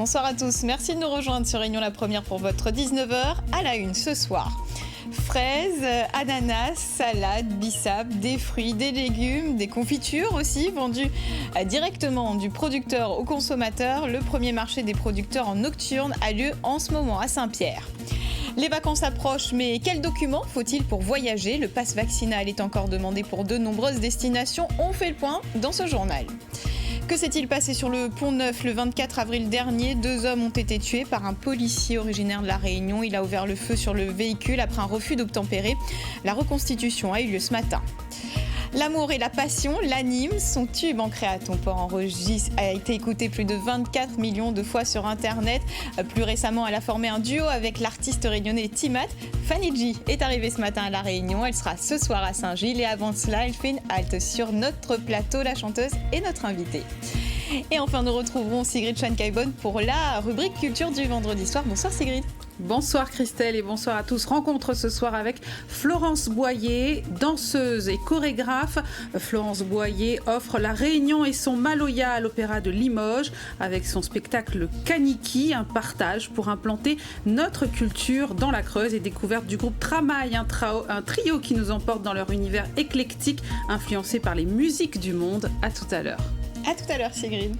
Bonsoir à tous, merci de nous rejoindre sur Réunion la Première pour votre 19h à la une ce soir. Fraises, ananas, salades, bissap, des fruits, des légumes, des confitures aussi vendues directement du producteur au consommateur. Le premier marché des producteurs en nocturne a lieu en ce moment à Saint-Pierre. Les vacances approchent, mais quels documents faut-il pour voyager ? Le pass vaccinal est encore demandé pour de nombreuses destinations. On fait le point dans ce journal. Que s'est-il passé sur le Pont Neuf le 24 avril dernier ? 2 hommes ont été tués par un policier originaire de La Réunion. Il a ouvert le feu sur le véhicule après un refus d'obtempérer. La reconstitution a eu lieu ce matin. L'amour et la passion l'animent. Son tube en créaton port enregistre a été écouté plus de 24 millions de fois sur Internet. Plus récemment, elle a formé un duo avec l'artiste réunionnais Timat. Fanny G est arrivée ce matin à La Réunion. Elle sera ce soir à Saint-Gilles et avant cela, elle fait une halte sur notre plateau. La chanteuse est notre invitée. Et enfin, nous retrouverons Sigrid Schoenkaibon pour la rubrique culture du vendredi soir. Bonsoir Sigrid. Bonsoir Christelle et bonsoir à tous. Rencontre ce soir avec Florence Boyer, danseuse et chorégraphe. Florence Boyer offre La Réunion et son Maloya à l'Opéra de Limoges avec son spectacle Kaniki, un partage pour implanter notre culture dans la Creuse et découverte du groupe Tramaï, un trio qui nous emporte dans leur univers éclectique influencé par les musiques du monde. À tout à l'heure. À tout à l'heure Sigrid.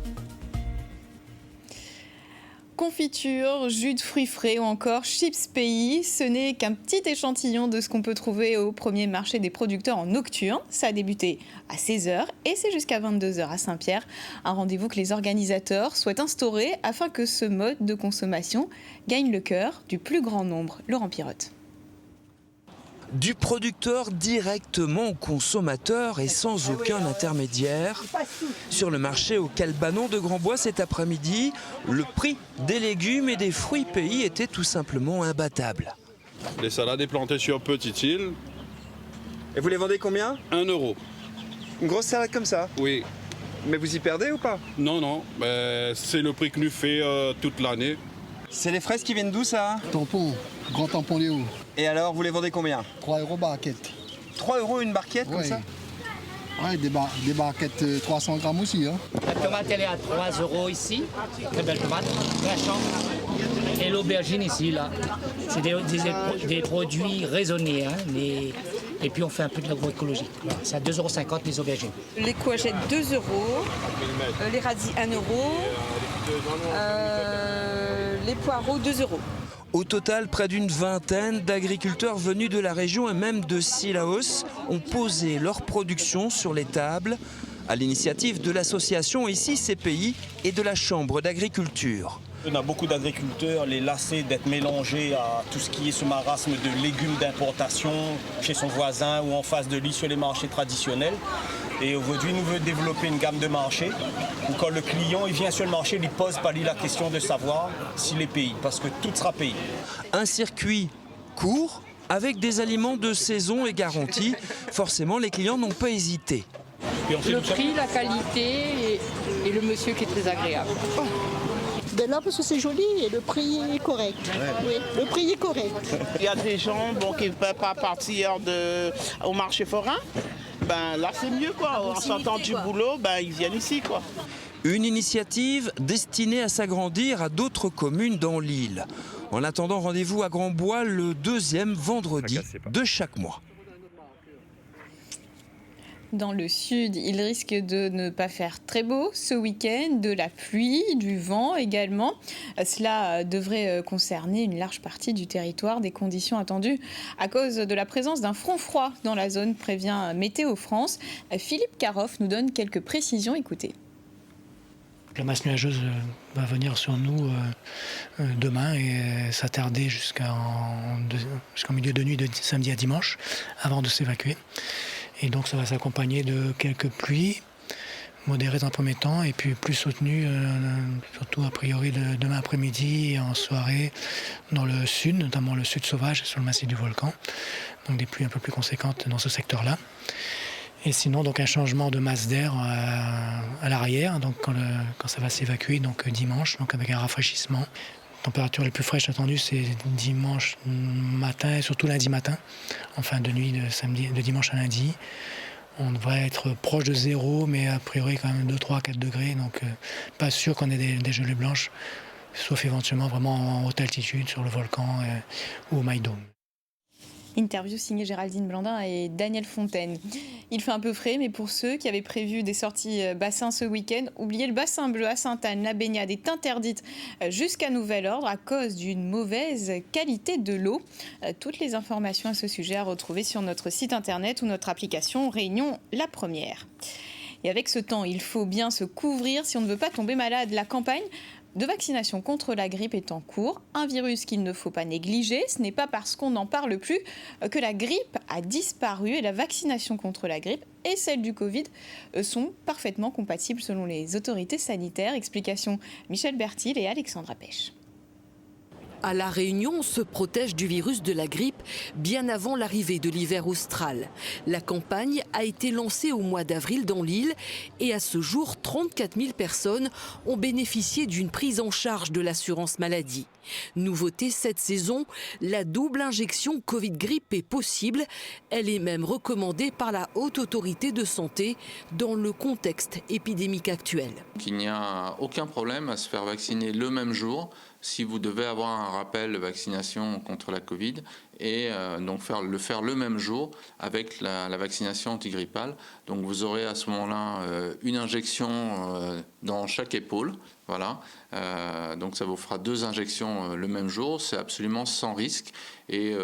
Confiture, jus de fruits frais ou encore chips pays, ce n'est qu'un petit échantillon de ce qu'on peut trouver au premier marché des producteurs en nocturne. Ça a débuté à 16h et c'est jusqu'à 22h à Saint-Pierre. Un rendez-vous que les organisateurs souhaitent instaurer afin que ce mode de consommation gagne le cœur du plus grand nombre. Laurent Pirotte. Du producteur directement au consommateur et sans aucun intermédiaire. Sur le marché au Calbanon de Grandbois cet après-midi, le prix des légumes et des fruits pays était tout simplement imbattable. Les salades éplantées sur petite île. Et vous les vendez combien ? 1 euro. Une grosse salade comme ça ? Oui. Mais vous y perdez ou pas ? Non, c'est le prix que nous fait toute l'année. C'est les fraises qui viennent d'où ça ? Tampon, grand tampon Léo. Et alors, vous les vendez combien ? 3 € barquette. 3 € une barquette comme ça ? Ouais, des barquettes 300 grammes aussi. Hein. La tomate, elle est à 3 € ici. Très belle tomate, très champ. Et l'aubergine ici, là. C'est des produits raisonnés. Hein, et puis on fait un peu de l'agroécologie. Voilà, c'est à 2,50 € les aubergines. Les courgettes 2 €, les radis 1 €, les poireaux 2 €. Au total, près d'une vingtaine d'agriculteurs venus de la région et même de Sillaos ont posé leur production sur les tables à l'initiative de l'association Ici CPI et de la Chambre d'agriculture. On a beaucoup d'agriculteurs, les lassés d'être mélangés à tout ce qui est ce marasme de légumes d'importation chez son voisin ou en face de lui sur les marchés traditionnels. Et aujourd'hui, nous voulons développer une gamme de marchés où quand le client il vient sur le marché, il ne pose pas la question de savoir s'il est payé, parce que tout sera payé. Un circuit court avec des aliments de saison et garantis. Forcément, les clients n'ont pas hésité. Le prix, la qualité et le monsieur qui est très agréable. Ben là, parce que c'est joli et le prix est correct. Ouais. Oui, le prix est correct. Il y a des gens qui ne peuvent pas partir au marché forain. Ben là, c'est mieux, quoi. En sortant du boulot, ils viennent ici, quoi. Une initiative destinée à s'agrandir à d'autres communes dans l'île. En attendant, rendez-vous à Grandbois le 2e vendredi de chaque mois. Dans le sud, il risque de ne pas faire très beau ce week-end, de la pluie, du vent également. Cela devrait concerner une large partie du territoire, des conditions attendues à cause de la présence d'un front froid dans la zone, prévient Météo France. Philippe Caroff nous donne quelques précisions, écoutez. La masse nuageuse va venir sur nous demain et s'attarder jusqu'en milieu de nuit de samedi à dimanche avant de s'évacuer. Et donc ça va s'accompagner de quelques pluies modérées dans un premier temps et puis plus soutenues, surtout a priori demain après-midi et en soirée dans le sud, notamment le sud sauvage sur le massif du volcan. Donc des pluies un peu plus conséquentes dans ce secteur-là. Et sinon, donc un changement de masse d'air à l'arrière, donc quand ça va s'évacuer, donc dimanche, donc avec un rafraîchissement. La température la plus fraîche attendue, c'est dimanche matin et surtout lundi matin, en fin de nuit de dimanche à lundi. On devrait être proche de 0, mais a priori quand même 2, 3, 4 degrés, donc pas sûr qu'on ait des gelées blanches sauf éventuellement vraiment en haute altitude sur le volcan ou au Maïdôme. Interview signée Géraldine Blandin et Daniel Fontaine. Il fait un peu frais, mais pour ceux qui avaient prévu des sorties bassin ce week-end, oubliez le bassin bleu à Sainte-Anne. La baignade est interdite jusqu'à nouvel ordre à cause d'une mauvaise qualité de l'eau. Toutes les informations à ce sujet à retrouver sur notre site internet ou notre application Réunion La Première. Et avec ce temps, il faut bien se couvrir si on ne veut pas tomber malade. La campagne de vaccination contre la grippe est en cours, un virus qu'il ne faut pas négliger. Ce n'est pas parce qu'on n'en parle plus que la grippe a disparu et la vaccination contre la grippe et celle du Covid sont parfaitement compatibles selon les autorités sanitaires. Explication Michel Bertil et Alexandra Pêche. À La Réunion, on se protège du virus de la grippe bien avant l'arrivée de l'hiver austral. La campagne a été lancée au mois d'avril dans l'île et à ce jour, 34 000 personnes ont bénéficié d'une prise en charge de l'assurance maladie. Nouveauté cette saison, la double injection Covid-grippe est possible. Elle est même recommandée par la Haute Autorité de Santé dans le contexte épidémique actuel. Il n'y a aucun problème à se faire vacciner le même jour si vous devez avoir un rappel de vaccination contre la Covid et donc le faire le même jour avec la vaccination antigrippale. Donc vous aurez à ce moment-là une injection dans chaque épaule. Voilà, donc ça vous fera 2 injections le même jour, c'est absolument sans risque et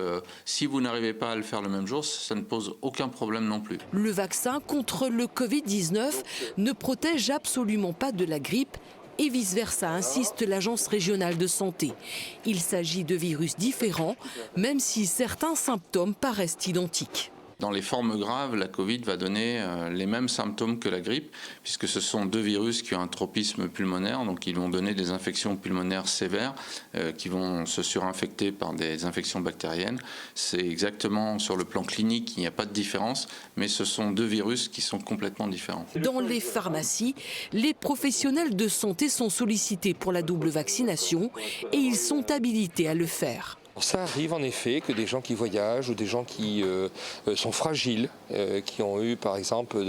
si vous n'arrivez pas à le faire le même jour, ça ne pose aucun problème non plus. Le vaccin contre le Covid-19 ne protège absolument pas de la grippe et vice-versa, insiste l'Agence régionale de santé. Il s'agit de virus différents, même si certains symptômes paraissent identiques. Dans les formes graves, la Covid va donner les mêmes symptômes que la grippe, puisque ce sont 2 virus qui ont un tropisme pulmonaire, donc ils vont donner des infections pulmonaires sévères qui vont se surinfecter par des infections bactériennes. C'est exactement sur le plan clinique, il n'y a pas de différence, mais ce sont 2 virus qui sont complètement différents. Dans les pharmacies, les professionnels de santé sont sollicités pour la double vaccination et ils sont habilités à le faire. Ça arrive en effet que des gens qui voyagent ou des gens qui sont fragiles, qui ont eu par exemple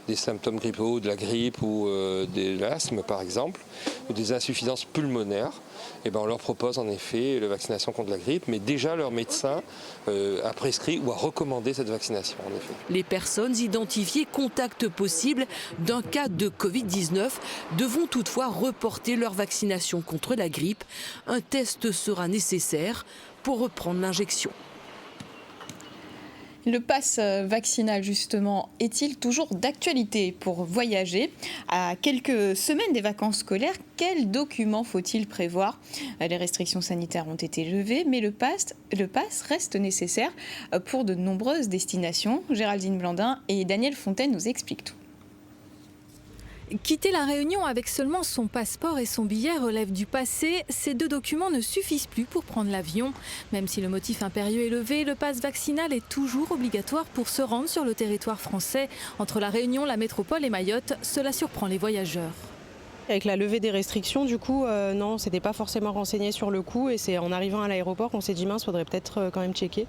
des symptômes grippaux, de la grippe ou de l'asthme par exemple, ou des insuffisances pulmonaires, et on leur propose en effet la vaccination contre la grippe, mais déjà leur médecin a prescrit ou a recommandé cette vaccination en effet. Les personnes identifiées contact possible d'un cas de Covid-19 devront toutefois reporter leur vaccination contre la grippe. Un test sera nécessaire pour reprendre l'injection. Le pass vaccinal, justement, est-il toujours d'actualité pour voyager ? À quelques semaines des vacances scolaires, quels documents faut-il prévoir ? Les restrictions sanitaires ont été levées, mais le pass reste nécessaire pour de nombreuses destinations. Géraldine Blandin et Daniel Fontaine nous expliquent tout. Quitter la Réunion avec seulement son passeport et son billet relève du passé. Ces 2 documents ne suffisent plus pour prendre l'avion. Même si le motif impérieux est levé, le pass vaccinal est toujours obligatoire pour se rendre sur le territoire français. Entre la Réunion, la métropole et Mayotte, cela surprend les voyageurs. Avec la levée des restrictions, du coup, non, c'était pas forcément renseigné sur le coup. Et c'est en arrivant à l'aéroport qu'on s'est dit mince, faudrait peut-être quand même checker.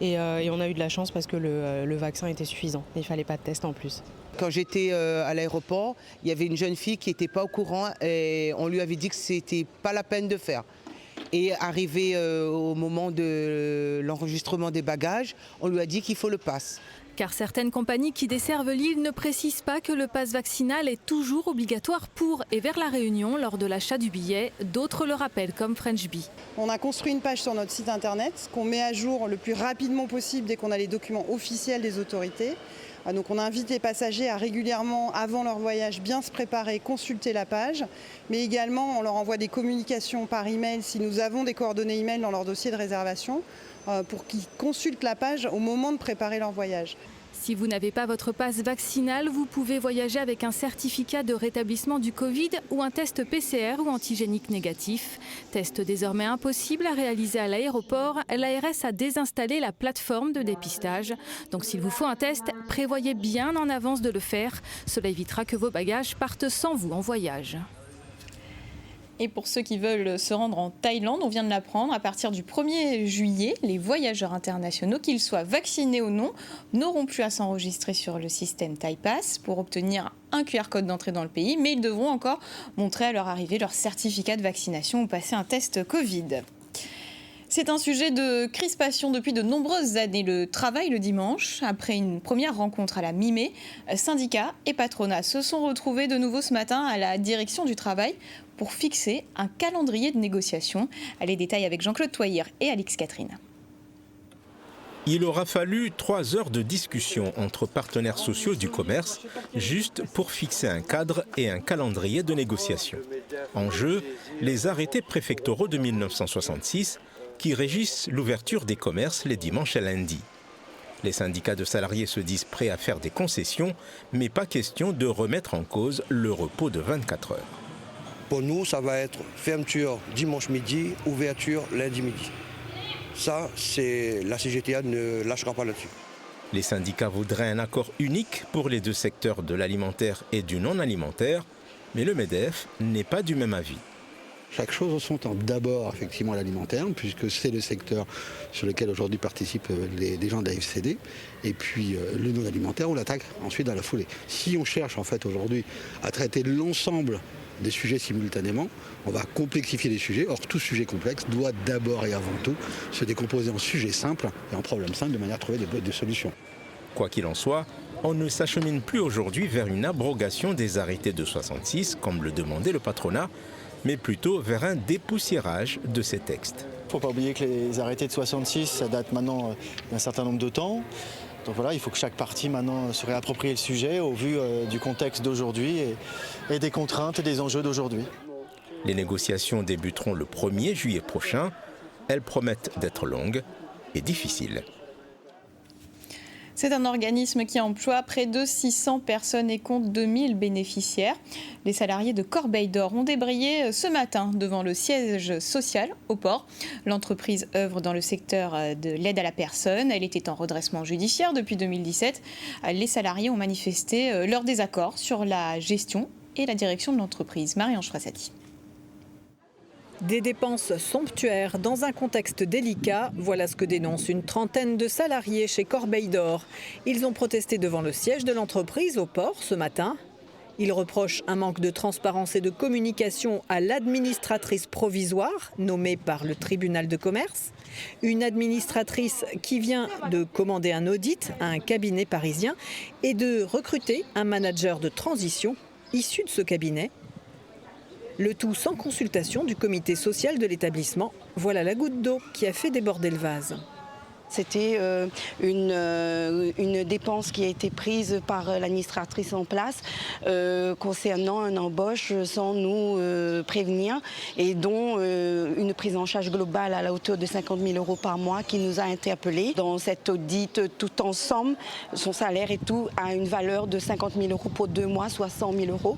Et on a eu de la chance parce que le vaccin était suffisant. Il fallait pas de test en plus. Quand j'étais à l'aéroport, il y avait une jeune fille qui n'était pas au courant et on lui avait dit que c'était pas la peine de faire. Et arrivé au moment de l'enregistrement des bagages, on lui a dit qu'il faut le pass. Car certaines compagnies qui desservent l'île ne précisent pas que le pass vaccinal est toujours obligatoire pour et vers la Réunion lors de l'achat du billet. D'autres le rappellent comme French Bee. On a construit une page sur notre site internet qu'on met à jour le plus rapidement possible dès qu'on a les documents officiels des autorités. Donc on invite les passagers à régulièrement, avant leur voyage, bien se préparer, consulter la page. Mais également, on leur envoie des communications par email si nous avons des coordonnées email dans leur dossier de réservation pour qu'ils consultent la page au moment de préparer leur voyage. Si vous n'avez pas votre passe vaccinal, vous pouvez voyager avec un certificat de rétablissement du Covid ou un test PCR ou antigénique négatif. Test désormais impossible à réaliser à l'aéroport. L'ARS a désinstallé la plateforme de dépistage. Donc s'il vous faut un test, prévoyez bien en avance de le faire. Cela évitera que vos bagages partent sans vous en voyage. Et pour ceux qui veulent se rendre en Thaïlande, on vient de l'apprendre, à partir du 1er juillet, les voyageurs internationaux, qu'ils soient vaccinés ou non, n'auront plus à s'enregistrer sur le système ThaïPass pour obtenir un QR code d'entrée dans le pays, mais ils devront encore montrer à leur arrivée leur certificat de vaccination ou passer un test Covid. C'est un sujet de crispation depuis de nombreuses années, le travail le dimanche. Après une première rencontre à la mi-mai, syndicats et patronat se sont retrouvés de nouveau ce matin à la direction du travail pour fixer un calendrier de négociation. Les détails avec Jean-Claude Toyer et Alix Catherine. Il aura fallu 3 heures de discussion entre partenaires sociaux du commerce, juste pour fixer un cadre et un calendrier de négociation. En jeu, les arrêtés préfectoraux de 1966 qui régissent l'ouverture des commerces les dimanches et lundis. Les syndicats de salariés se disent prêts à faire des concessions, mais pas question de remettre en cause le repos de 24 heures. Pour nous, ça va être fermeture dimanche midi, ouverture lundi midi. Ça, la CGTA ne lâchera pas là-dessus. Les syndicats voudraient un accord unique pour les 2 secteurs de l'alimentaire et du non-alimentaire, mais le MEDEF n'est pas du même avis. Chaque chose en son temps. D'abord, effectivement, l'alimentaire, puisque c'est le secteur sur lequel aujourd'hui participent les gens de la FCD. Et puis, le non-alimentaire, on l'attaque ensuite dans la foulée. Si on cherche, en fait, aujourd'hui, à traiter l'ensemble des sujets simultanément, on va complexifier les sujets. Or, tout sujet complexe doit d'abord et avant tout se décomposer en sujets simples et en problèmes simples de manière à trouver des solutions. Quoi qu'il en soit, on ne s'achemine plus aujourd'hui vers une abrogation des arrêtés de 66, comme le demandait le patronat, mais plutôt vers un dépoussiérage de ces textes. Il ne faut pas oublier que les arrêtés de 66, ça date maintenant d'un certain nombre de temps. Donc voilà, il faut que chaque partie maintenant se réapproprie le sujet au vu du contexte d'aujourd'hui et des contraintes et des enjeux d'aujourd'hui. Les négociations débuteront le 1er juillet prochain. Elles promettent d'être longues et difficiles. C'est un organisme qui emploie près de 600 personnes et compte 2000 bénéficiaires. Les salariés de Corbeil d'Or ont débrayé ce matin devant le siège social au port. L'entreprise œuvre dans le secteur de l'aide à la personne. Elle était en redressement judiciaire depuis 2017. Les salariés ont manifesté leur désaccord sur la gestion et la direction de l'entreprise. Marie-Ange Frassati. Des dépenses somptuaires dans un contexte délicat, voilà ce que dénonce une trentaine de salariés chez Corbeil d'Or. Ils ont protesté devant le siège de l'entreprise au port ce matin. Ils reprochent un manque de transparence et de communication à l'administratrice provisoire, nommée par le tribunal de commerce. Une administratrice qui vient de commander un audit à un cabinet parisien et de recruter un manager de transition issu de ce cabinet. Le tout sans consultation du comité social de l'établissement. Voilà la goutte d'eau qui a fait déborder le vase. C'était une dépense qui a été prise par l'administratrice en place concernant une embauche sans nous prévenir et dont une prise en charge globale à la hauteur de 50 000 € par mois qui nous a interpellés. Dans cet audit, tout ensemble, son salaire et tout a une valeur de 50 000 € pour 2 mois, soit 100 000 €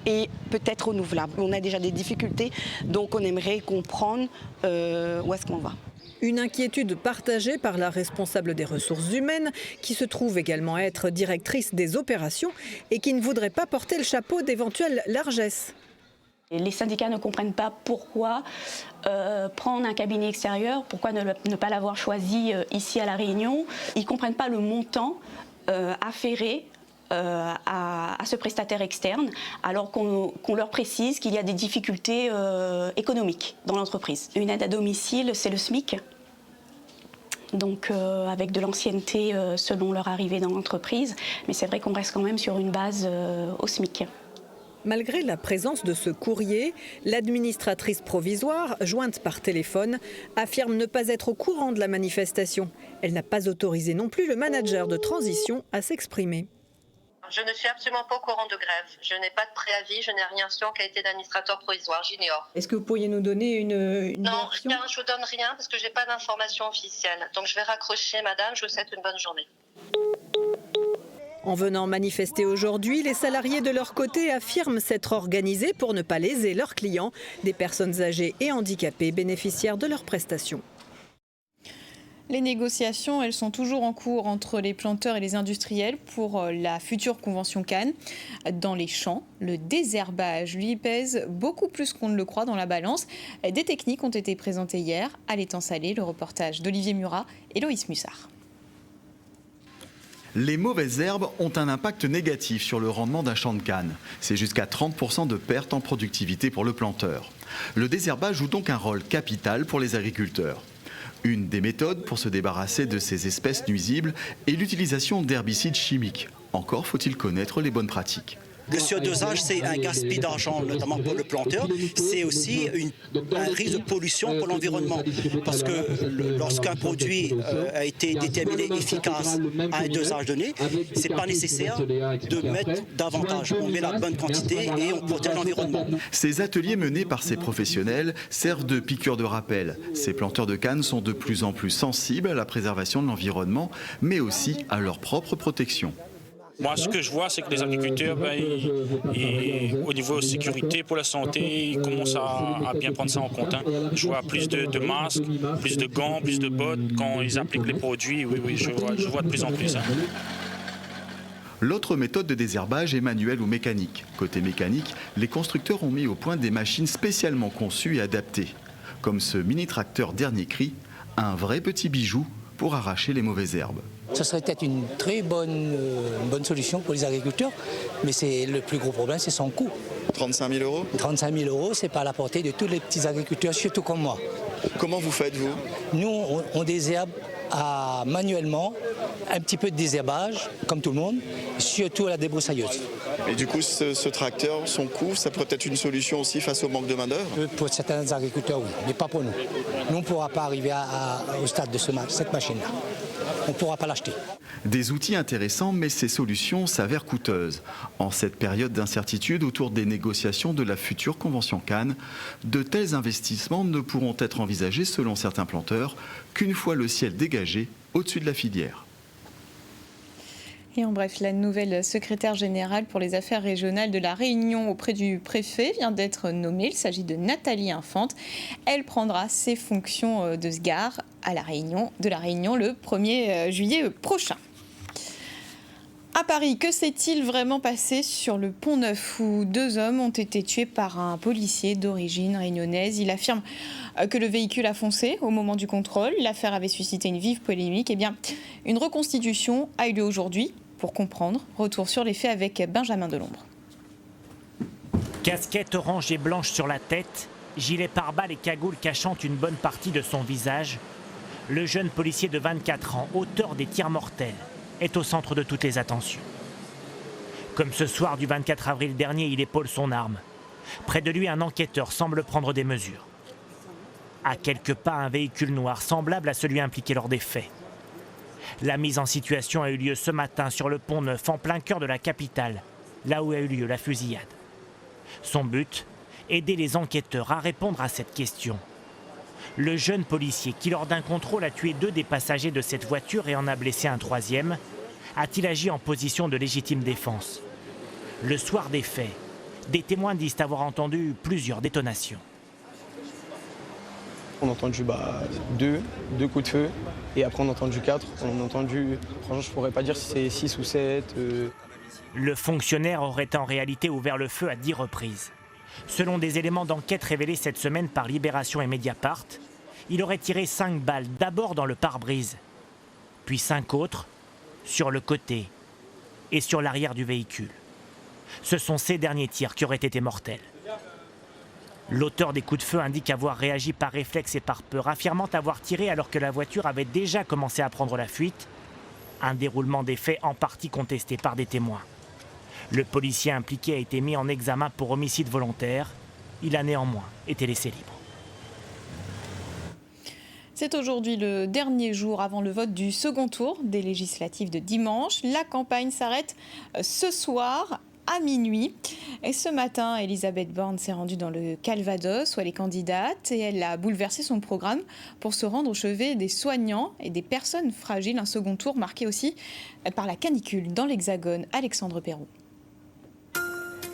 et peut-être renouvelable. On a déjà des difficultés, donc on aimerait comprendre où est-ce qu'on va. Une inquiétude partagée par la responsable des ressources humaines, qui se trouve également être directrice des opérations et qui ne voudrait pas porter le chapeau d'éventuelles largesses. Les syndicats ne comprennent pas pourquoi prendre un cabinet extérieur, pourquoi ne pas l'avoir choisi ici à La Réunion. Ils ne comprennent pas le montant afféré à ce prestataire externe, alors qu'on leur précise qu'il y a des difficultés économiques dans l'entreprise. Une aide à domicile, c'est le SMIC, donc avec de l'ancienneté selon leur arrivée dans l'entreprise, mais c'est vrai qu'on reste quand même sur une base au SMIC. Malgré la présence de ce courrier, l'administratrice provisoire, jointe par téléphone, affirme ne pas être au courant de la manifestation. Elle n'a pas autorisé non plus le manager de transition à s'exprimer. Je ne suis absolument pas au courant de grève. Je n'ai pas de préavis, je n'ai rien sur en qualité d'administrateur provisoire, j'ignore. Est-ce que vous pourriez nous donner une Non, version ? je ne vous donne rien parce que je n'ai pas d'informations officielles. Donc je vais raccrocher, madame, je vous souhaite une bonne journée. En venant manifester aujourd'hui, les salariés de leur côté affirment s'être organisés pour ne pas léser leurs clients, des personnes âgées et handicapées bénéficiaires de leurs prestations. Les négociations, elles sont toujours en cours entre les planteurs et les industriels pour la future convention Cannes. Dans les champs, le désherbage, lui, pèse beaucoup plus qu'on ne le croit dans la balance. Des techniques ont été présentées hier à l'étang Salé. Le reportage d'Olivier Murat et Loïs Mussard. Les mauvaises herbes ont un impact négatif sur le rendement d'un champ de canne. C'est jusqu'à 30% de perte en productivité pour le planteur. Le désherbage joue donc un rôle capital pour les agriculteurs. Une des méthodes pour se débarrasser de ces espèces nuisibles est l'utilisation d'herbicides chimiques. Encore faut-il connaître les bonnes pratiques. Le surdosage, c'est un gaspillage d'argent, notamment pour le planteur. C'est aussi un risque de pollution pour l'environnement. Parce que lorsqu'un produit a été déterminé efficace à un dosage donné, ce n'est pas nécessaire de mettre davantage. On met la bonne quantité et on protège l'environnement. Ces ateliers menés par ces professionnels servent de piqûre de rappel. Ces planteurs de canne sont de plus en plus sensibles à la préservation de l'environnement, mais aussi à leur propre protection. Moi, ce que je vois, c'est que les agriculteurs, au niveau sécurité pour la santé, ils commencent à bien prendre ça en compte. Je vois plus de masques, plus de gants, plus de bottes quand ils appliquent les produits. Oui, je vois de plus en plus. L'autre méthode de désherbage est manuelle ou mécanique. Côté mécanique, les constructeurs ont mis au point des machines spécialement conçues et adaptées. Comme ce mini-tracteur dernier cri, un vrai petit bijou pour arracher les mauvaises herbes. Ce serait peut-être une très bonne solution pour les agriculteurs, mais le plus gros problème, c'est son coût. 35 000 euros 35 000 euros, c'est pas à la portée de tous les petits agriculteurs, surtout comme moi. Comment vous faites, vous? Nous, on désherbe manuellement, un petit peu de désherbage, comme tout le monde, surtout à la débroussailleuse. Et du coup, ce tracteur, son coût, ça pourrait être une solution aussi face au manque de main-d'œuvre? Pour certains agriculteurs, oui, mais pas pour nous. Nous, on ne pourra pas arriver au stade de cette machine-là. On ne pourra pas l'acheter. Des outils intéressants, mais ces solutions s'avèrent coûteuses. En cette période d'incertitude autour des négociations de la future convention Cannes, de tels investissements ne pourront être envisagés, selon certains planteurs, qu'une fois le ciel dégagé au-dessus de la filière. Et en bref, la nouvelle secrétaire générale pour les affaires régionales de la Réunion auprès du préfet vient d'être nommée. Il s'agit de Nathalie Infante. Elle prendra ses fonctions de SGAR de la Réunion le 1er juillet prochain. À Paris, que s'est-il vraiment passé sur le Pont-Neuf où 2 hommes ont été tués par un policier d'origine réunionnaise? Il affirme que le véhicule a foncé au moment du contrôle. L'affaire avait suscité une vive polémique. Eh bien, une reconstitution a eu lieu aujourd'hui. Pour comprendre, retour sur les faits avec Benjamin Delombre. Casquette orange et blanche sur la tête, gilet pare-balles et cagoule cachant une bonne partie de son visage, le jeune policier de 24 ans, auteur des tirs mortels, est au centre de toutes les attentions. Comme ce soir du 24 avril dernier, il épaule son arme. Près de lui, un enquêteur semble prendre des mesures. À quelques pas, un véhicule noir semblable à celui impliqué lors des faits. La mise en situation a eu lieu ce matin sur le Pont-Neuf, en plein cœur de la capitale, là où a eu lieu la fusillade. Son but, aider les enquêteurs à répondre à cette question. Le jeune policier qui, lors d'un contrôle, a tué 2 des passagers de cette voiture et en a blessé un 3e, a-t-il agi en position de légitime défense? Le soir des faits, des témoins disent avoir entendu plusieurs détonations. On a entendu 2 coups de feu et après on a entendu 4. On a entendu, franchement je pourrais pas dire si c'est 6 ou 7. Le fonctionnaire aurait en réalité ouvert le feu à 10 reprises. Selon des éléments d'enquête révélés cette semaine par Libération et Mediapart, il aurait tiré 5 balles d'abord dans le pare-brise, puis 5 autres sur le côté et sur l'arrière du véhicule. Ce sont ces derniers tirs qui auraient été mortels. L'auteur des coups de feu indique avoir réagi par réflexe et par peur, affirmant avoir tiré alors que la voiture avait déjà commencé à prendre la fuite. Un déroulement des faits en partie contesté par des témoins. Le policier impliqué a été mis en examen pour homicide volontaire. Il a néanmoins été laissé libre. C'est aujourd'hui le dernier jour avant le vote du second tour des législatives de dimanche. La campagne s'arrête ce soir à minuit. Et ce matin, Elisabeth Borne s'est rendue dans le Calvados où elle est candidate et elle a bouleversé son programme pour se rendre au chevet des soignants et des personnes fragiles. Un second tour marqué aussi par la canicule dans l'Hexagone. Alexandre Perroux.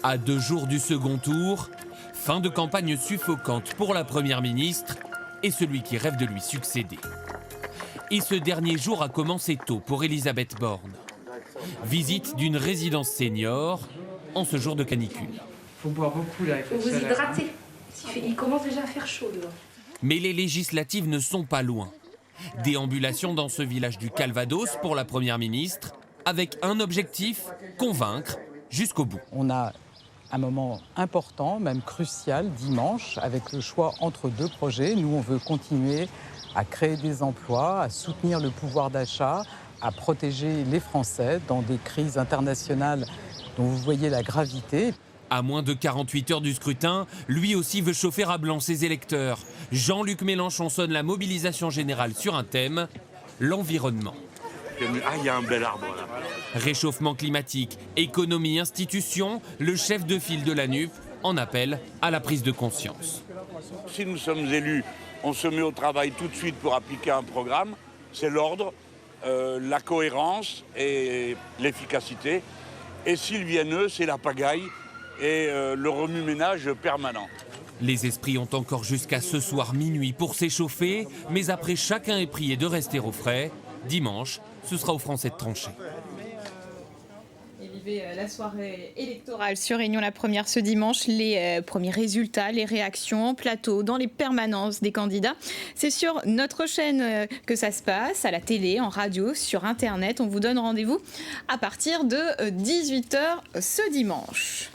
À 2 jours du second tour, fin de campagne suffocante pour la Première ministre et celui qui rêve de lui succéder. Et ce dernier jour a commencé tôt pour Elisabeth Borne. Visite d'une résidence senior en ce jour de canicule. Il faut boire beaucoup là. Il faut vous hydrater. Il commence déjà à faire chaud dehors. Mais les législatives ne sont pas loin. Déambulation dans ce village du Calvados pour la Première ministre, avec un objectif, convaincre jusqu'au bout. On a un moment important, même crucial, dimanche, avec le choix entre deux projets. Nous, on veut continuer à créer des emplois, à soutenir le pouvoir d'achat, à protéger les Français dans des crises internationales dont vous voyez la gravité. À moins de 48 heures du scrutin, lui aussi veut chauffer à blanc ses électeurs. Jean-Luc Mélenchon sonne la mobilisation générale sur un thème, l'environnement. Ah, il y a un bel arbre là. Réchauffement climatique, économie, institutions, le chef de file de la NUP en appelle à la prise de conscience. Si nous sommes élus, on se met au travail tout de suite pour appliquer un programme. C'est l'ordre, la cohérence et l'efficacité. Et s'ils viennent eux, c'est la pagaille et le remue-ménage permanent. Les esprits ont encore jusqu'à ce soir minuit pour s'échauffer, mais après chacun est prié de rester au frais. Dimanche, ce sera aux Français de trancher. La soirée électorale sur Réunion la Première ce dimanche, les premiers résultats, les réactions en plateau, dans les permanences des candidats. C'est sur notre chaîne que ça se passe, à la télé, en radio, sur Internet. On vous donne rendez-vous à partir de 18h ce dimanche.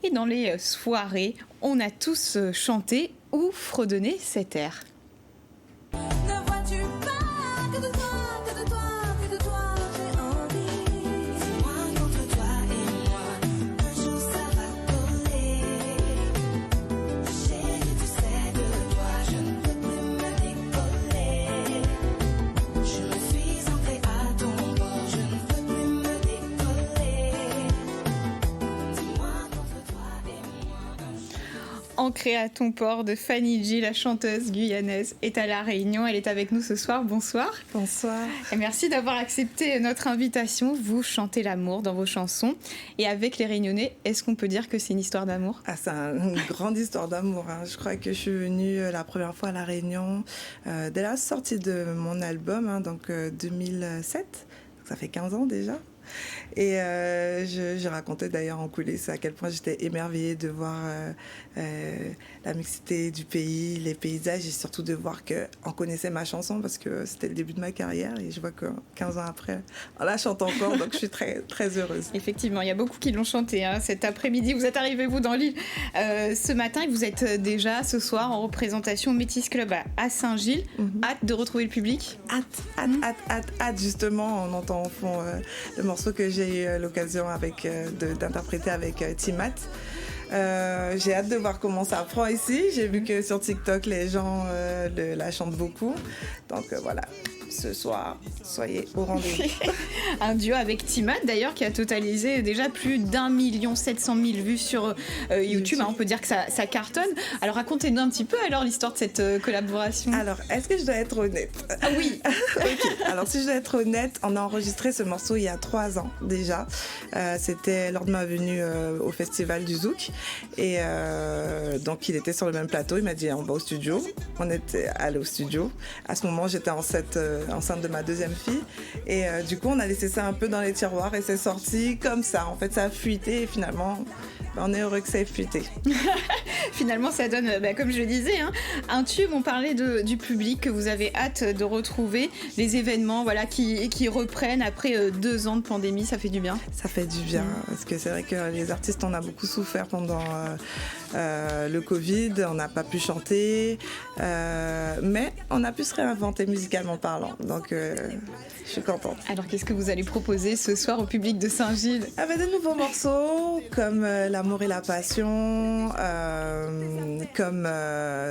Et dans les soirées, on a tous chanté ou fredonné cet air. Ancrée à ton port de Fanny G, la chanteuse guyanaise, est à La Réunion. Elle est avec nous ce soir. Bonsoir. Bonsoir. Et merci d'avoir accepté notre invitation. Vous chantez l'amour dans vos chansons. Et avec les Réunionnais, est-ce qu'on peut dire que c'est une histoire d'amour ? C'est une grande histoire d'amour. Je crois que je suis venue la première fois à La Réunion dès la sortie de mon album, donc 2007. Ça fait 15 ans déjà. Et je racontais d'ailleurs en coulisses à quel point j'étais émerveillée de voir la mixité du pays, les paysages et surtout de voir qu'on connaissait ma chanson parce que c'était le début de ma carrière et je vois que 15 ans après, on la chante encore, donc je suis très, très heureuse. Effectivement, il y a beaucoup qui l'ont chanté cet après-midi. Vous êtes arrivés, vous, dans l'île ce matin et vous êtes déjà ce soir en représentation au Métis Club à Saint-Gilles. Hâte de retrouver le public ? Hâte, justement, on entend au fond le morceau que j'ai eu l'occasion d'interpréter avec Timat. J'ai hâte de voir comment ça prend ici. J'ai vu que sur TikTok, les gens la chantent beaucoup. Donc voilà, ce soir, soyez au rendez-vous. Un duo avec Timat, d'ailleurs, qui a totalisé déjà plus d'1 700 000 vues sur YouTube. On peut dire que ça cartonne. Alors racontez-nous un petit peu alors l'histoire de cette collaboration. Alors, est-ce que je dois être honnête ? Ah oui. Okay. Alors si je dois être honnête, on a enregistré ce morceau il y a 3 ans déjà. C'était lors de ma venue au festival du Zouk. Et donc il était sur le même plateau. Il m'a dit on va au studio. On était allés au studio. À ce moment, j'étais enceinte de ma deuxième fille. Et du coup, on a laissé ça un peu dans les tiroirs et c'est sorti comme ça. En fait, ça a fuité et finalement, on est heureux que ça ait fuité. Finalement, ça donne, comme je le disais, un tube. On parlait du public que vous avez hâte de retrouver. Les événements qui reprennent après 2 ans de pandémie, ça fait du bien. Ça fait du bien parce que c'est vrai que les artistes, on a beaucoup souffert pendant le Covid. On n'a pas pu chanter, mais on a pu se réinventer musicalement parlant. Donc, je suis contente. Alors, qu'est-ce que vous allez proposer ce soir au public de Saint-Gilles ? Avec de nouveaux morceaux comme L'amour et la passion, comme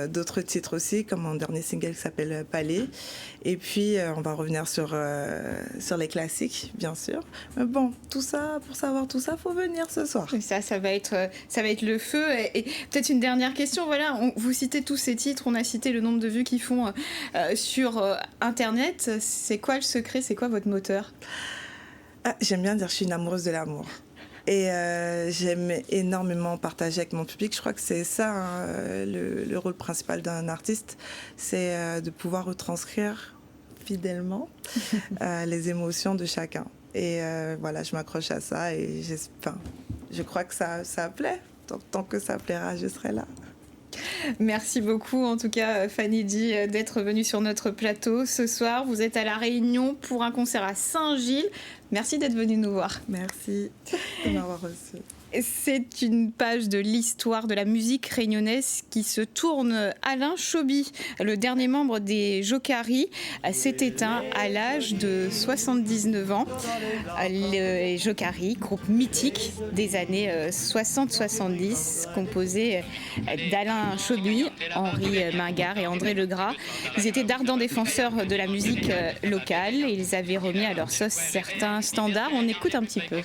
d'autres titres aussi, comme mon dernier single qui s'appelle Palais. Et puis, on va revenir sur les classiques, bien sûr. Mais bon, tout ça, pour savoir tout ça, faut venir ce soir. Et ça va être le feu. Et peut-être une dernière question. Voilà, vous citez tous ces titres, on a cité le nombre de vues qu'ils font sur Internet. C'est quoi le secret ? C'est quoi votre moteur ? J'aime bien dire que je suis une amoureuse de l'amour. Et j'aime énormément partager avec mon public. Je crois que c'est ça, le rôle principal d'un artiste, c'est de pouvoir retranscrire fidèlement les émotions de chacun. Et voilà, je m'accroche à ça et je crois que ça plaît. Tant que ça plaira, je serai là. Merci beaucoup en tout cas Fanny Di d'être venue sur notre plateau ce soir. Vous êtes à La Réunion pour un concert à Saint-Gilles. Merci d'être venue nous voir. Merci de m'avoir reçue. C'est une page de l'histoire de la musique réunionnaise qui se tourne. Alain Choby, le dernier membre des Jocaris, s'est éteint à l'âge de 79 ans. Les Jocaris, groupe mythique des années 60-70, composé d'Alain Choby, Henri Mingard et André Legras. Ils étaient d'ardents défenseurs de la musique locale et ils avaient remis à leur sauce certains standards. On écoute un petit peu.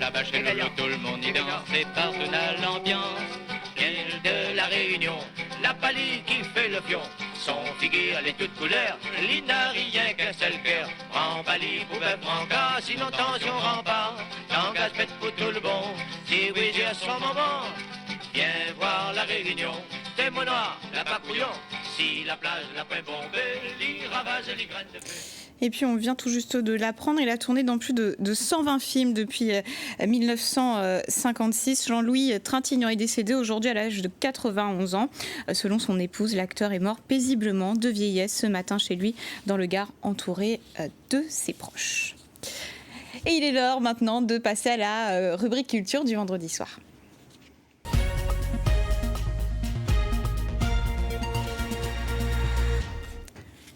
Là-bas chez Lolo, tout le monde y danse et partout dans l'ambiance. Miel de la Réunion, la palie qui fait le fion. Son figuier, elle est toute couleur, il n'a rien qu'un seul cœur. Prends Bali, poubelle, prends gaz, sinon tension rempart. Tant gaspette pour tout le bon, si oui j'ai son moment. Viens voir la Réunion, c'est mon noir, la papouillon. Si la plage n'a pas bombé, l'y ravage les graines de feu. Et puis on vient tout juste de l'apprendre, il a tourné dans plus de 120 films depuis 1956. Jean-Louis Trintignant est décédé aujourd'hui à l'âge de 91 ans. Selon son épouse, l'acteur est mort paisiblement de vieillesse ce matin chez lui dans le Gard, entouré de ses proches. Et il est l'heure maintenant de passer à la rubrique culture du vendredi soir.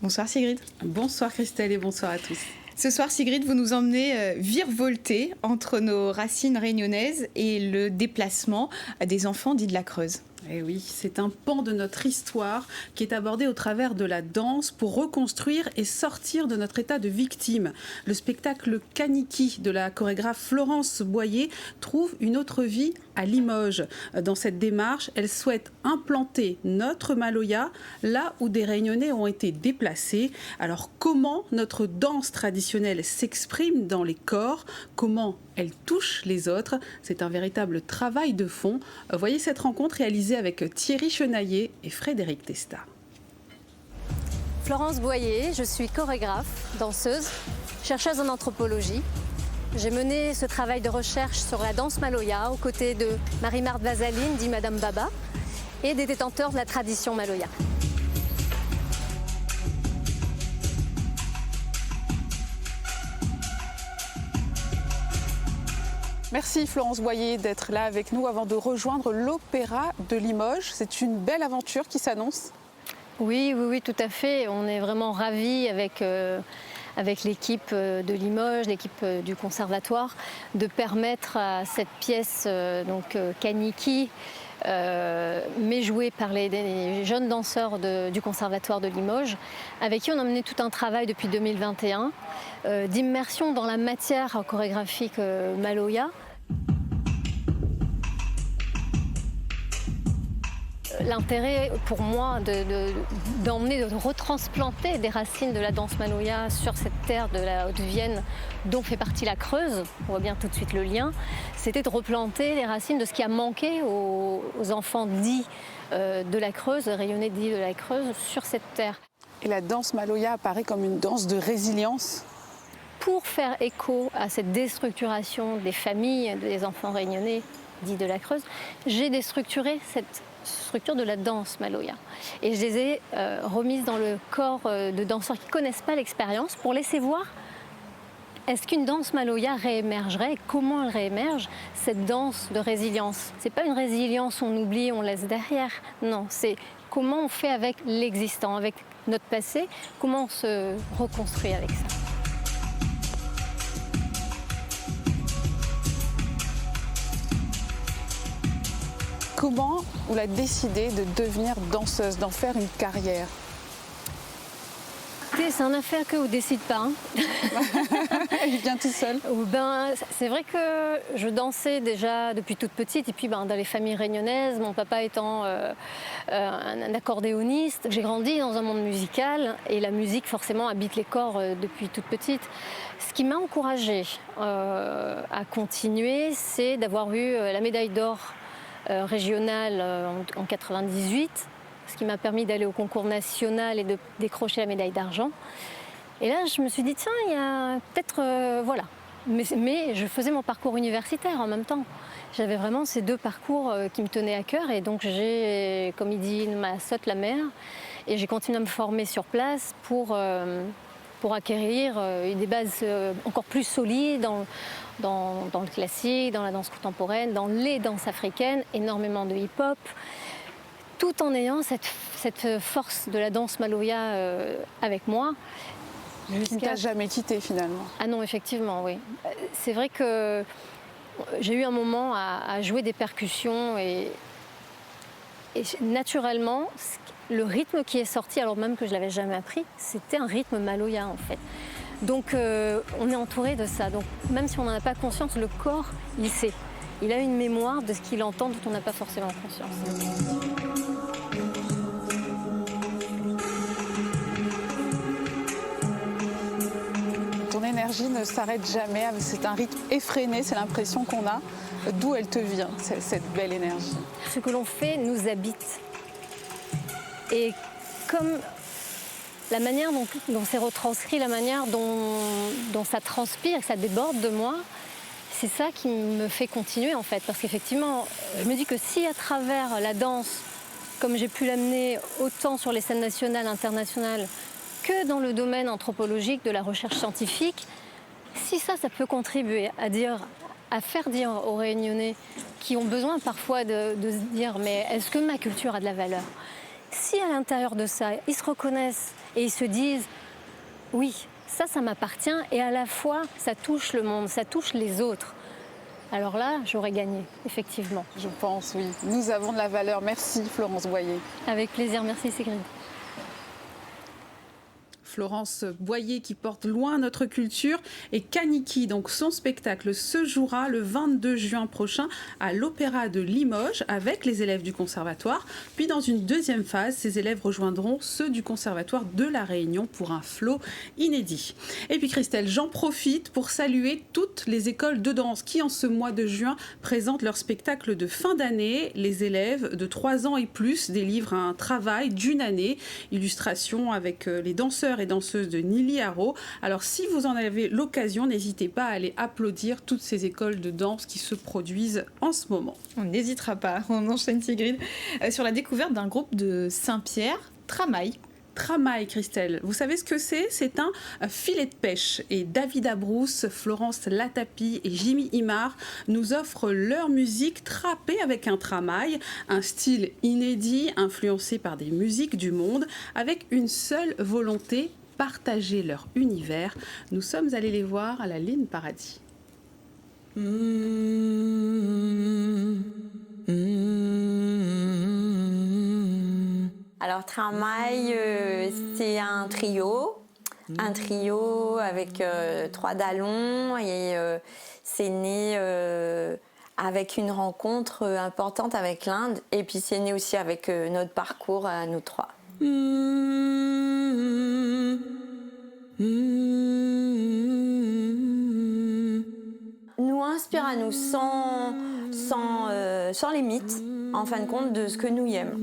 Bonsoir Sigrid. Bonsoir Christelle et bonsoir à tous. Ce soir Sigrid, vous nous emmenez virevolter entre nos racines réunionnaises et le déplacement des enfants dits de la Creuse. Eh oui, c'est un pan de notre histoire qui est abordé au travers de la danse pour reconstruire et sortir de notre état de victime. Le spectacle Kaniki de la chorégraphe Florence Boyer trouve une autre vie à Limoges. Dans cette démarche, elle souhaite implanter notre Maloya là où des Réunionnais ont été déplacés. Alors comment notre danse traditionnelle s'exprime dans les corps? Comment elle touche les autres? C'est un véritable travail de fond. Voyez cette rencontre réalisée avec Thierry Chenaillé et Frédéric Testa. Florence Boyer, je suis chorégraphe, danseuse, chercheuse en anthropologie. J'ai mené ce travail de recherche sur la danse Maloya aux côtés de Marie-Marthe Vazaline, dit Madame Baba, et des détenteurs de la tradition Maloya. Merci Florence Boyer d'être là avec nous avant de rejoindre l'Opéra de Limoges. C'est une belle aventure qui s'annonce. Oui, tout à fait. On est vraiment ravis avec l'équipe de Limoges, l'équipe du conservatoire, de permettre à cette pièce Kaniki, mais jouée par les jeunes danseurs du conservatoire de Limoges, avec qui on a mené tout un travail depuis 2021 d'immersion dans la matière chorégraphique Maloya. L'intérêt pour moi d'emmener, de retransplanter des racines de la danse Maloya sur cette terre de la Haute-Vienne dont fait partie la Creuse, on voit bien tout de suite le lien, c'était de replanter les racines de ce qui a manqué aux enfants dits de la Creuse, rayonnés dits de la Creuse, sur cette terre. Et la danse Maloya apparaît comme une danse de résilience. Pour faire écho à cette déstructuration des familles des enfants réunionnais dits de la Creuse, j'ai déstructuré cette structure de la danse Maloya. Et je les ai remises dans le corps de danseurs qui ne connaissent pas l'expérience pour laisser voir est-ce qu'une danse Maloya réémergerait et comment elle réémerge, cette danse de résilience. Ce n'est pas une résilience on oublie, on laisse derrière. Non, c'est comment on fait avec l'existant, avec notre passé, comment on se reconstruit avec ça. Comment vous avez décidé de devenir danseuse, d'en faire une carrière? C'est une affaire que vous ne décidez pas. Hein. Il vient tout seul. C'est vrai que je dansais déjà depuis toute petite, et puis dans les familles réunionnaises, mon papa étant un accordéoniste, j'ai grandi dans un monde musical, et la musique forcément habite les corps depuis toute petite. Ce qui m'a encouragée à continuer, c'est d'avoir eu la médaille d'or régionale en 98, ce qui m'a permis d'aller au concours national et de décrocher la médaille d'argent. Et là, je me suis dit, tiens, il y a peut-être... voilà. Mais je faisais mon parcours universitaire en même temps. J'avais vraiment ces deux parcours qui me tenaient à cœur. Et donc, j'ai, comme il dit, ma sotte la mer. Et j'ai continué à me former sur place pour acquérir des bases encore plus solides dans le classique, dans la danse contemporaine, dans les danses africaines, énormément de hip-hop, tout en ayant cette force de la danse maloya avec moi. Qui ne t'a jamais quitté finalement. Ah non, effectivement, oui. C'est vrai que j'ai eu un moment à jouer des percussions et naturellement, le rythme qui est sorti, alors même que je ne l'avais jamais appris, c'était un rythme maloya en fait. Donc on est entouré de ça. Donc même si on n'en a pas conscience, le corps, il sait. Il a une mémoire de ce qu'il entend dont on n'a pas forcément conscience. Ton énergie ne s'arrête jamais, c'est un rythme effréné, c'est l'impression qu'on a. D'où elle te vient, cette belle énergie? Ce que l'on fait nous habite. Et comme la manière dont c'est retranscrit, la manière dont ça transpire, que ça déborde de moi, c'est ça qui me fait continuer en fait. Parce qu'effectivement, je me dis que si à travers la danse, comme j'ai pu l'amener autant sur les scènes nationales, internationales, que dans le domaine anthropologique de la recherche scientifique, si ça peut contribuer à faire dire aux Réunionnais qui ont besoin parfois de se dire mais est-ce que ma culture a de la valeur? Si à l'intérieur de ça, ils se reconnaissent et ils se disent oui, ça m'appartient et à la fois ça touche le monde, ça touche les autres. Alors là, j'aurais gagné, effectivement. Je pense, oui. Nous avons de la valeur. Merci Florence Boyer. Avec plaisir, merci Sigrid. Florence Boyer qui porte loin notre culture et Kaniki, donc son spectacle se jouera le 22 juin prochain à l'Opéra de Limoges avec les élèves du conservatoire. Puis dans une deuxième phase, ces élèves rejoindront ceux du conservatoire de La Réunion pour un flot inédit. Et puis Christelle, j'en profite pour saluer toutes les écoles de danse qui en ce mois de juin présentent leur spectacle de fin d'année. Les élèves de 3 ans et plus délivrent un travail d'une année, illustration avec les danseurs et danseuse de Nili Haro. Alors si vous en avez l'occasion, n'hésitez pas à aller applaudir toutes ces écoles de danse qui se produisent en ce moment. On n'hésitera pas, on enchaîne Sigrid sur la découverte d'un groupe de Saint-Pierre, Tramaï. Tramaï, Christelle, vous savez ce que c'est? C'est un filet de pêche. Et David Abrousse, Florence Latapi et Jimmy Imar nous offrent leur musique trappée avec un tramaï, un style inédit influencé par des musiques du monde, avec une seule volonté, partager leur univers. Nous sommes allés les voir à la Ligne Paradis. Alors Tramaï, c'est un trio avec 3 dallons et c'est né avec une rencontre importante avec l'Inde et puis c'est né aussi avec notre parcours à nous 3. Nous inspire à nous sans limite, en fin de compte, de ce que nous aimons.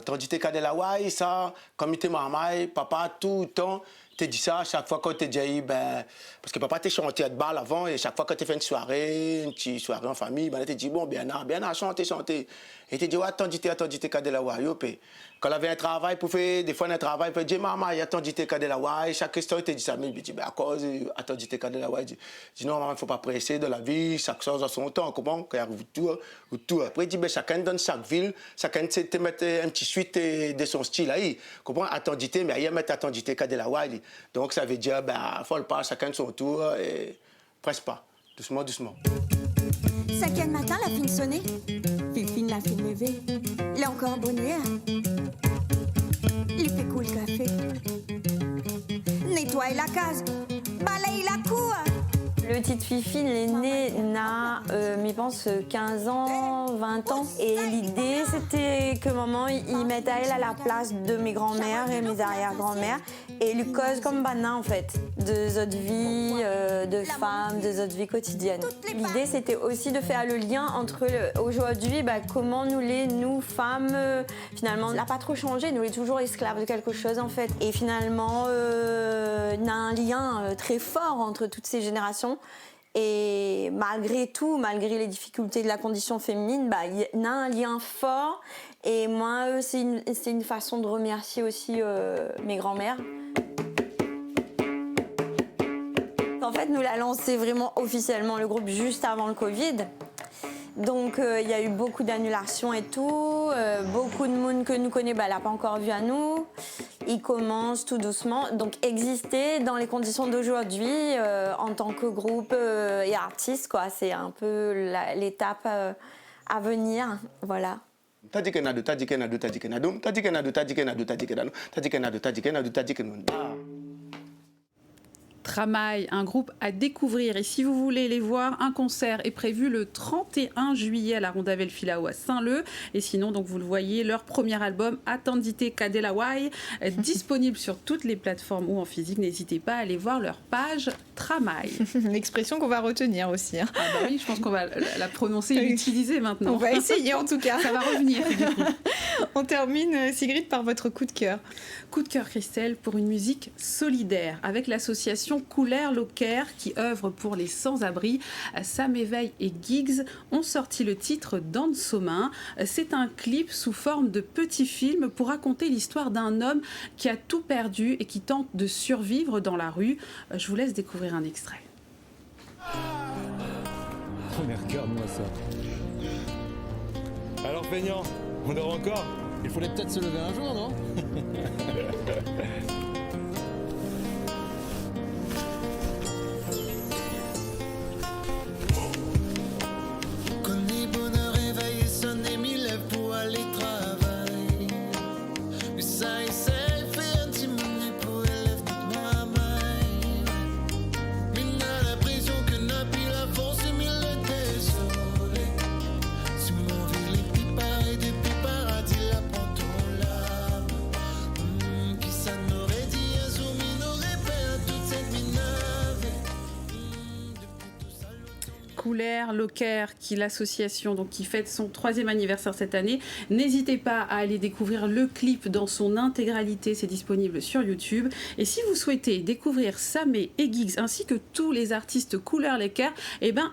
Tandis que Kadelawai, ça, comme il était maman, papa, tout le temps, te dit ça, chaque fois que tu dis, parce que papa t'a chanté à balle avant, et chaque fois que tu fais une petite soirée en famille, tu te dis, bon, bien, chanter. Et tu dis, ouais, tandis que Kadelawai, quand il avait un travail pour faire, des fois un travail, il dit, maman, il y a tandis que Kadelawai, chaque question, il te dit ça, mais il dit, à cause, tandis que Kadelawai, il dit, non, maman, il ne faut pas presser de la vie, chaque chose a son temps, comment, quand il arrive tout. Après, il dit, chacun dans chaque ville, chacun te met un petit suite de son style, là, comment, tandis que, mais il y a tandis que Kadelawai. Donc ça veut dire, faut le pas, chacun de son tour, et presse pas, doucement. 5e matin, la fine sonnée. Fifine la fine levée. Il est encore bonne heure. Il fait cool café. Nettoie la case, balaye la cour. Le petit Fifi, l'aîné, n'a, je pense, 15 ans, 20 ans. Et l'idée, c'était que maman, il mette à elle à la place de mes grands-mères et mes arrière-grand-mères et lui cause comme Bana, en fait, de notre vie de femmes, de notre vie quotidienne. L'idée, c'était aussi de faire le lien entre aujourd'hui, comment nous femmes, finalement, on n'a pas trop changé, nous, on est toujours esclaves de quelque chose, en fait. Et finalement, on a un lien très fort entre toutes ces générations. Et malgré tout, malgré les difficultés de la condition féminine, il y a un lien fort. Et moi, c'est une façon de remercier aussi mes grands-mères. En fait, nous l'avons lancé vraiment officiellement, le groupe, juste avant le Covid. Donc, il y a eu beaucoup d'annulations et tout. Beaucoup de monde que nous connaissons, l'a pas encore vu à nous. Il commence tout doucement. Donc, exister dans les conditions d'aujourd'hui, en tant que groupe et artiste, quoi, c'est un peu l'étape à venir. Voilà. Tramaï, un groupe à découvrir. Et si vous voulez les voir, un concert est prévu le 31 juillet à la Rondavel Filao à Saint-Leu. Et sinon, donc vous le voyez, leur premier album, Atendite Kadelawai, est disponible sur toutes les plateformes ou en physique. N'hésitez pas à aller voir leur page Tramaï. L'expression qu'on va retenir aussi. Hein. Ah oui, je pense qu'on va la prononcer et l'utiliser maintenant. On va essayer en tout cas. Ça va revenir. Du coup. On termine, Sigrid, par votre coup de cœur. Coup de cœur, Christelle, pour une musique solidaire avec l'association Couleur Locker qui œuvre pour les sans-abri. Sam Éveil et Giggs ont sorti le titre Dansomain. C'est un clip sous forme de petit film pour raconter l'histoire d'un homme qui a tout perdu et qui tente de survivre dans la rue. Je vous laisse découvrir un extrait. Oh mais regarde-moi ça. Alors Peignan, on dort encore? Il faudrait peut-être se lever un jour, non? Couleur Locker, qui l'association donc qui fête son 3e anniversaire cette année. N'hésitez pas à aller découvrir le clip dans son intégralité, c'est disponible sur YouTube. Et si vous souhaitez découvrir Samé et Giggs ainsi que tous les artistes Couleur Locker,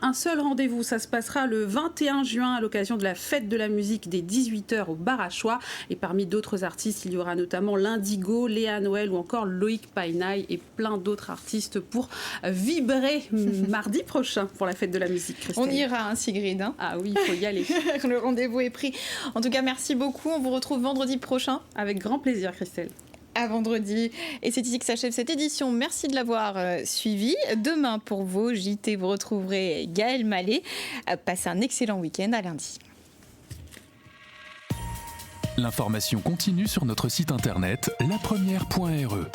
un seul rendez-vous, ça se passera le 21 juin à l'occasion de la fête de la musique dès 18h au Bar à Choix. Et parmi d'autres artistes, il y aura notamment l'Indigo, Léa Noël ou encore Loïc Painaille et plein d'autres artistes pour vibrer mardi prochain pour la fête de la musique. Christelle. On ira, Sigrid. Hein. Ah oui, il faut y aller. Le rendez-vous est pris. En tout cas, merci beaucoup. On vous retrouve vendredi prochain. Avec grand plaisir, Christelle. À vendredi. Et c'est ici que s'achève cette édition. Merci de l'avoir suivi. Demain, pour vos JT, vous retrouverez Gaël Mallet. Passez un excellent week-end. À lundi. L'information continue sur notre site internet lapremière.re.